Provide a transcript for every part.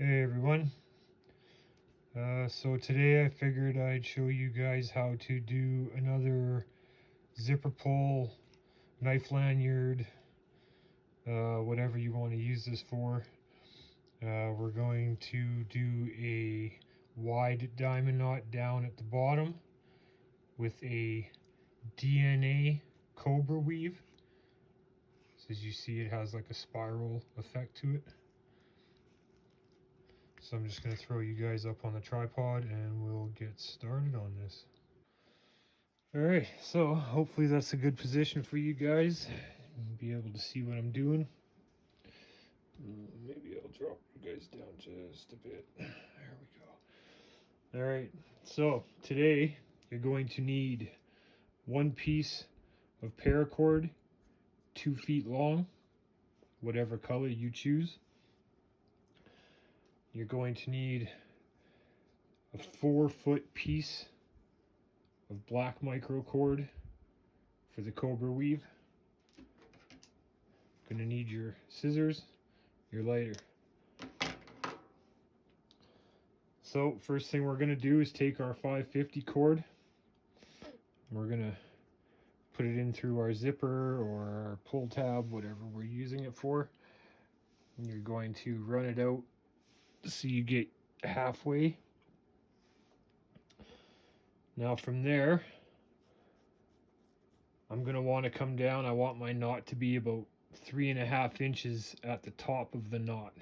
Hey everyone. So today I figured I'd show you guys how to do another zipper pull, knife lanyard, whatever you want to use this for. We're going to do a wide diamond knot down at the bottom with a DNA Cobra weave. So as you see, it has like a spiral effect to it. So I'm just going to throw you guys up on the tripod and we'll get started on this. Alright, so hopefully that's a good position for you guys. Be able to see what I'm doing. Maybe I'll drop you guys down just a bit. There we go. Alright, so today you're going to need one piece of paracord, 2 feet long, whatever color you choose. You're going to need a 4-foot piece of black micro cord for the Cobra weave. Gonna need your scissors, your lighter. So first thing we're gonna do is take our 550 cord. We're gonna put it in through our zipper or our pull tab, whatever we're using it for. And you're going to run it out so you get halfway. Now from there, I'm gonna want to come down. I want my knot to be about 3.5 inches at the top of the knot.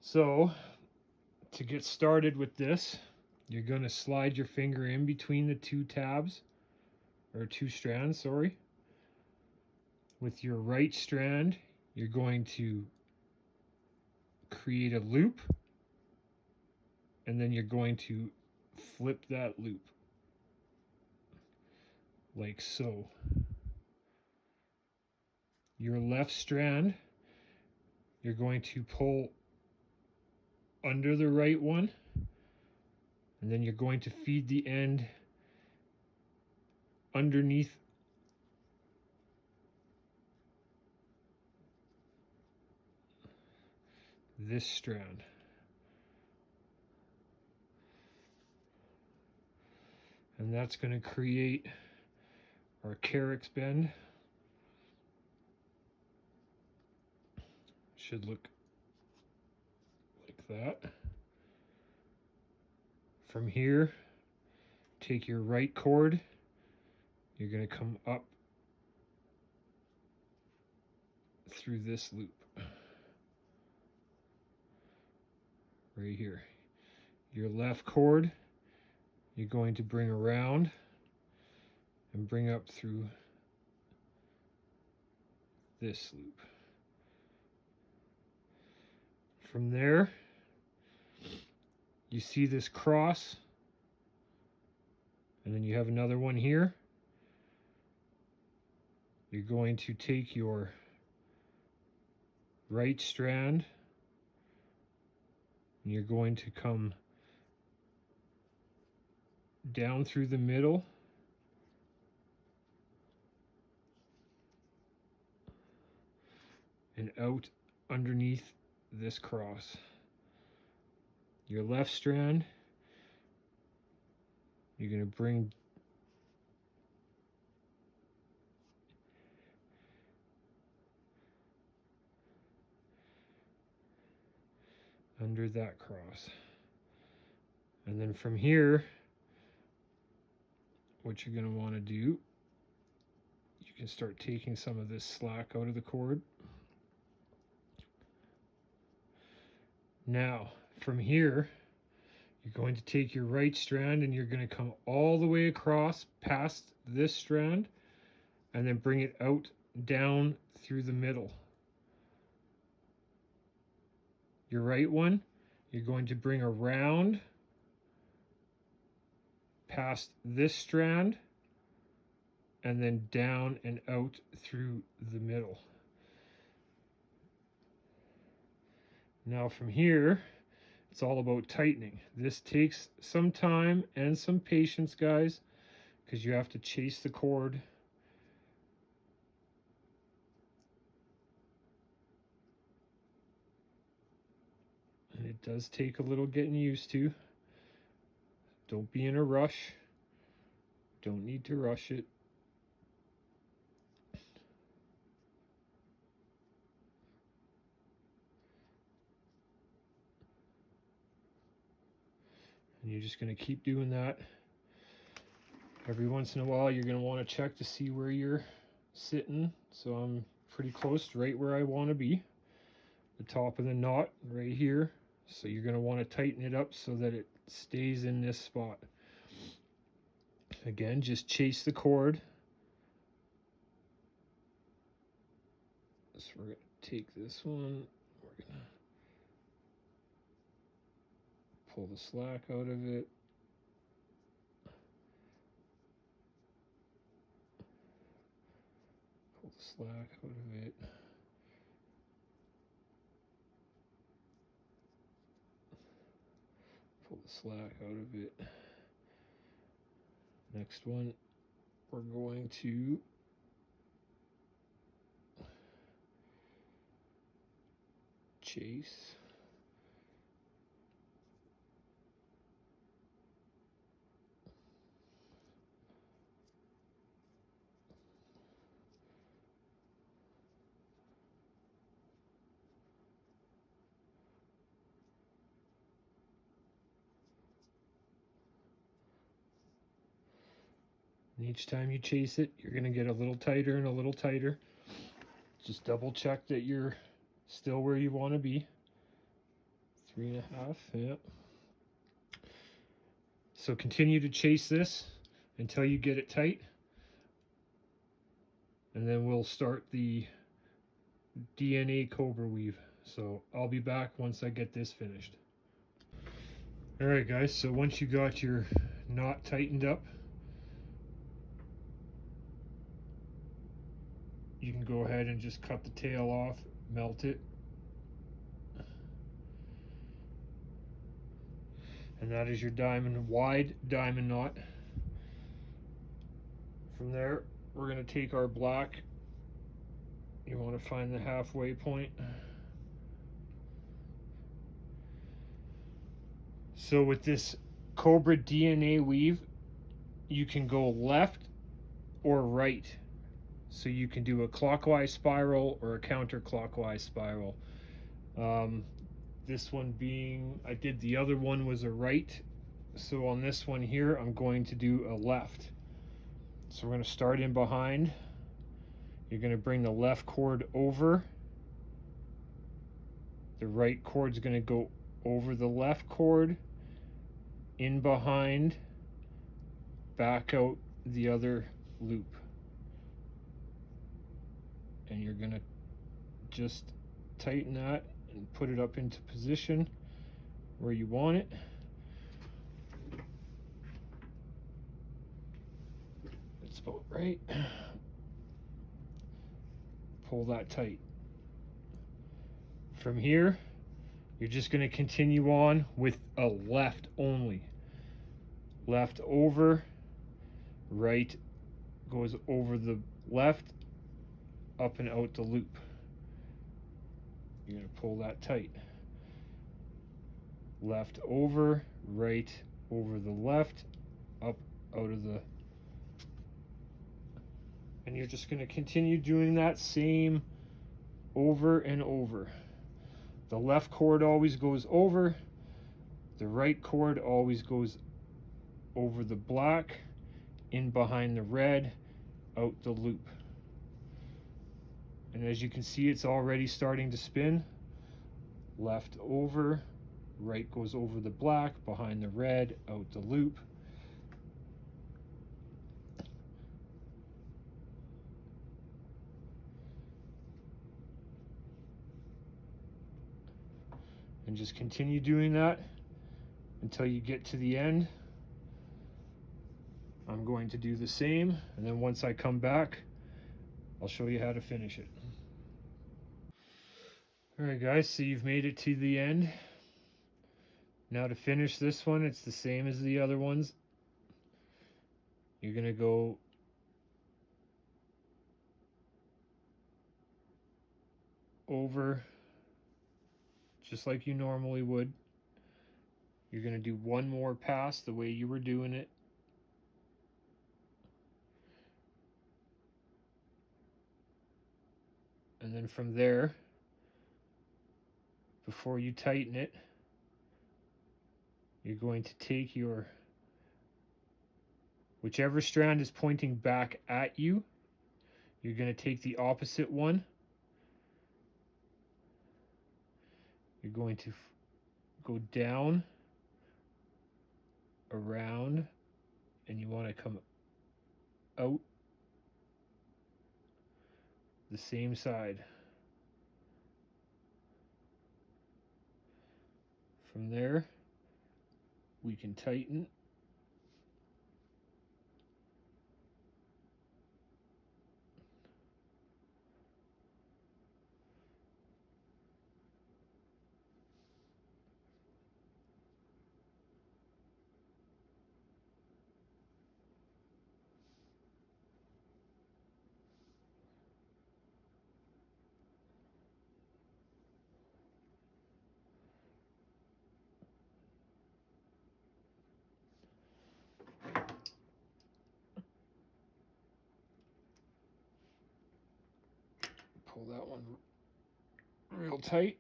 So to get started with this, you're going to slide your finger in between the two tabs, or two strands, sorry. With your right strand, you're going to create a loop, and then you're going to flip that loop, like so. Your left strand, you're going to pull under the right one, and then you're going to feed the end underneath this strand. And that's going to create our carex bend. Should look like that. From here, take your right cord. You're going to come up through this loop right here. Your left cord, you're going to bring around and bring up through this loop. From there, you see this cross, and then you have another one here. You're going to take your right strand and you're going to come down through the middle and out underneath this cross. Your left strand, you're going to bring under that cross. And then from here, what you're going to want to do, you can start taking some of this slack out of the cord. Now, from here, you're going to take your right strand and you're going to come all the way across past this strand and then bring it out down through the middle. Your right one, you're going to bring around past this strand and then down and out through the middle. Now from here, it's all about tightening. This takes some time and some patience, guys, because you have to chase the cord. does take a little getting used to. Don't be in a rush. Don't need to rush it. And you're just going to keep doing that. Every once in a while, you're going to want to check to see where you're sitting. So I'm pretty close to right where I want to be. The top of the knot right here. So you're going to want to tighten it up so that it stays in this spot. Again, just chase the cord. So we're going to take this one. We're going to pull the slack out of it. Pull the slack out of it. Pull the slack out of it. Next one, we're going to chase. And each time you chase it, you're going to get a little tighter and a little tighter. Just double check that you're still where you want to be. 3.5, yeah. So continue to chase this until you get it tight. And then we'll start the DNA Cobra weave. So I'll be back once I get this finished. Alright guys, so once you got your knot tightened up, you can go ahead and just cut the tail off, melt it. And that is your wide diamond knot. From there, we're going to take our black. You want to find the halfway point. So with this Cobra DNA weave, you can go left or right. So you can do a clockwise spiral or a counterclockwise spiral. This one being, I did the other one was a right. So on this one here, I'm going to do a left. So we're going to start in behind. You're going to bring the left cord over. The right cord's going to go over the left cord, in behind, back out the other loop. And you're going to just tighten that and put it up into position where you want it. It's about right. Pull that tight. From here, you're just going to continue on with a left only. Left over, right goes over the left, up and out the loop. You're going to pull that tight. Left over, right over the left, up out of the... And you're just going to continue doing that same over and over. The left cord always goes over. The right cord always goes over the black, in behind the red, out the loop. And as you can see, it's already starting to spin. Left over, right goes over the black, behind the red, out the loop. And just continue doing that until you get to the end. I'm going to do the same, and then once I come back, I'll show you how to finish it. Alright guys, so you've made it to the end. Now to finish this one, it's the same as the other ones. You're going to go over just like you normally would. You're going to do one more pass the way you were doing it. And then from there, before you tighten it, you're going to take your, whichever strand is pointing back at you, you're going to take the opposite one. You're going to go down, around, and you want to come out the same side. From there, we can tighten. Pull that one real tight.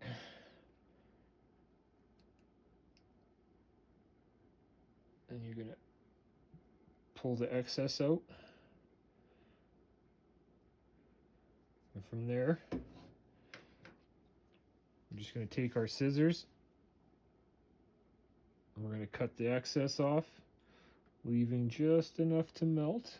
And you're going to pull the excess out. And from there, we're just going to take our scissors and we're going to cut the excess off, leaving just enough to melt.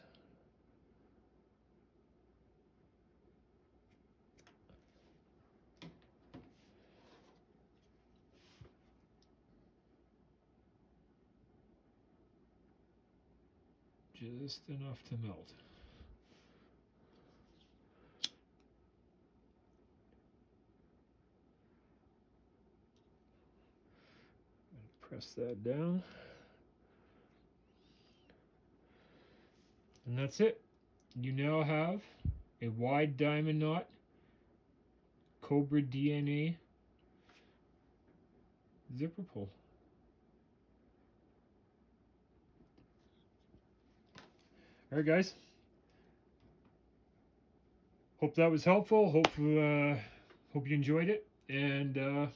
Just enough to melt. Press that down. And that's it. You now have a wide diamond knot Cobra DNA zipper pull. All right, guys. Hope that was helpful. Hope you enjoyed it, and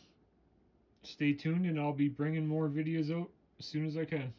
stay tuned, and I'll be bringing more videos out as soon as I can.